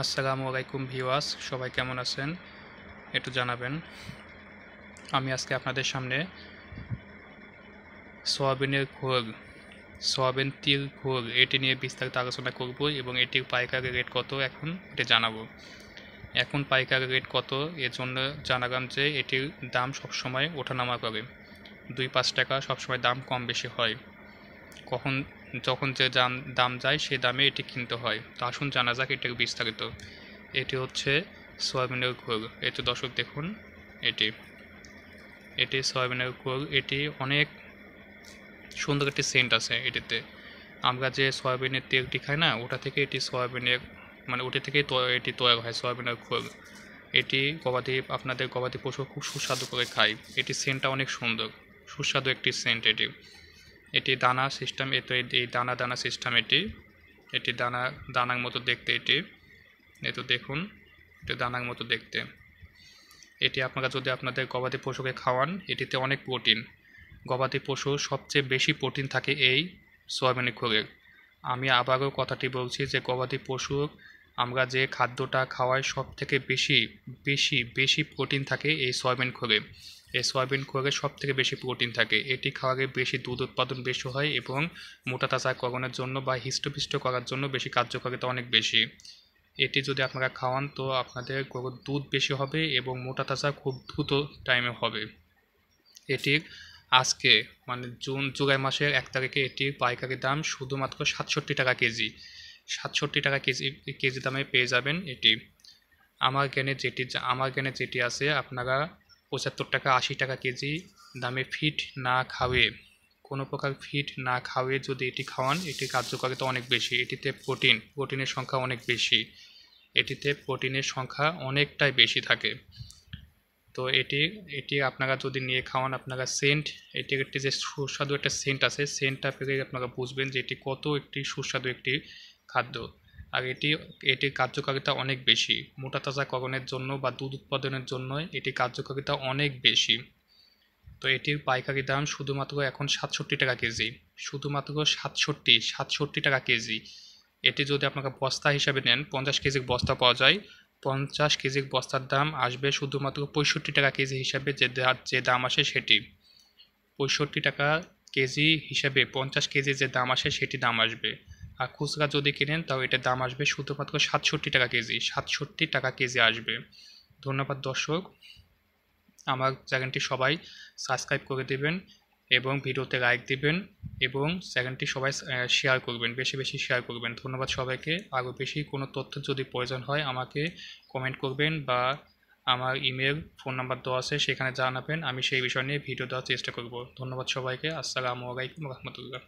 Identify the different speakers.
Speaker 1: আসসালামু আলাইকুম ভিউয়ার্স, সবাই কেমন আছেন একটু জানাবেন। আমি আজকে আপনাদের সামনে সয়াবিনের খোল, সয়াবিন তিল খোল এটি নিয়ে বিস্তারিত আলোচনা করব এবং এটির পাইকারি রেট কত এখন এটা জানাবো। এখন পাইকারি রেট কত এর জন্য জানালাম যে এটির দাম সবসময় ওঠানামা করে, 2-5 টাকা সবসময় দাম কম বেশি হয়। যখন যে দাম যায় সেই দামে এটি কিনতে হয়। তো আসুন জানা যাক এটির বিস্তারিত। এটি হচ্ছে সয়াবিনের খোল। এটি দর্শক দেখুন, এটি সয়াবিনের খোল। এটি অনেক সুন্দর একটি সেন্ট আছে এটিতে। আমরা যে সয়াবিনের তেলটি খাই না, ওটা থেকে এটি সয়াবিনের ওটা থেকেই এটি তৈরি হয় সয়াবিনের খোল। এটি আপনাদের গবাদি পশু খুব সুস্বাদু করে খায়। এটি সেন্টটা অনেক সুন্দর, সুস্বাদু একটি সেন্ট এটি দানা সিস্টেম। এই দানা সিস্টেম। এটি দানার মতো দেখতে। এটি দেখুন, এটি দানার মতো দেখতে। এটি আপনারা যদি আপনাদের গবাদি পশুকে খাওয়ান, এটিতে অনেক প্রোটিন। গবাদি পশু সবচেয়ে বেশি প্রোটিন থাকে এই সয়াবিনের খোলে। আমি আবারও কথাটি বলছি যে গবাদি পশু আমরা যে খাদ্যটা খাওয়াই সব থেকে বেশি প্রোটিন থাকে এই সয়াবিন খোলে। এই সয়াবিন খোলে সব থেকে বেশি প্রোটিন থাকে। এটি খাওয়ালে বেশি দুধ উৎপাদন বেশি হয় এবং মোটা তাজাকরণের জন্য বা হৃষ্টপুষ্ট করার জন্য বেশি কার্যকারিতা অনেক বেশি। এটি যদি আপনারা খাওয়ান তো আপনাদের গরুর দুধ বেশি হবে এবং মোটা তাজা খুব দ্রুত টাইমে হবে। এটির আজকে জুলাই মাসের 1 তারিখে এটির পাইকারি দাম শুধুমাত্র 67 টাকা কেজি। 67 টাকা কেজি দামে পেয়ে যাবেন এটি। আমার জ্ঞানে যেটি আছে, আপনারা 75 টাকা 80 টাকা কেজি দামে কোনো প্রকার ফিড না খাওয়িয়ে যদি এটি খাওয়ান, এটির কার্যকারিতা অনেক বেশি। এটিতে প্রোটিনের সংখ্যা অনেক বেশি। এটিতে প্রোটিনের সংখ্যা অনেকটাই বেশি থাকে। তো এটি আপনারা যদি নিয়ে খাওয়ান, আপনারা এটির একটি যে সুস্বাদু একটা সেন্ট আছে, সেন্টটা পেলে আপনারা বুঝবেন যে এটি কত একটি সুস্বাদু একটি খাদ্য। আর এটির কার্যকারিতা অনেক বেশি। মোটা তাজাকরণের জন্য বা দুধ উৎপাদনের জন্য এটির কার্যকারিতা অনেক বেশি। তো এটির পাইকারি দাম শুধুমাত্র এখন 67 টাকা কেজি। শুধুমাত্র 67 টাকা কেজি। এটি যদি আপনারা বস্তা হিসাবে নেন, 50 কেজির বস্তা পাওয়া যায়। 50 কেজির বস্তার দাম আসবে শুধুমাত্র 65 টাকা কেজি হিসাবে। যে দাম আসে সেটি 65 টাকা কেজি হিসাবে 50 কেজি যে দাম আসে সেটি দাম আসবে। আর খুচরা যদি কেনেন তাও এটার দাম আসবে শুধুমাত্র 67 টাকা কেজি। 67 টাকা কেজি আসবে। ধন্যবাদ দর্শক। আমার চ্যানেলটি সবাই সাবস্ক্রাইব করে দেবেন এবং ভিডিওতে লাইক দিবেন এবং চ্যানেলটি সবাই শেয়ার করবেন, বেশি শেয়ার করবেন। ধন্যবাদ সবাইকে। আরও বেশি কোনো তথ্য যদি প্রয়োজন হয় আমাকে কমেন্ট করবেন বা আমার ইমেল, ফোন নাম্বার দেওয়া আছে, সেখানে জানাবেন। আমি সেই বিষয় নিয়ে ভিডিও দেওয়ার চেষ্টা করব। ধন্যবাদ সবাইকে। আসসালামু আলাইকুম রহমতুল্লাহ।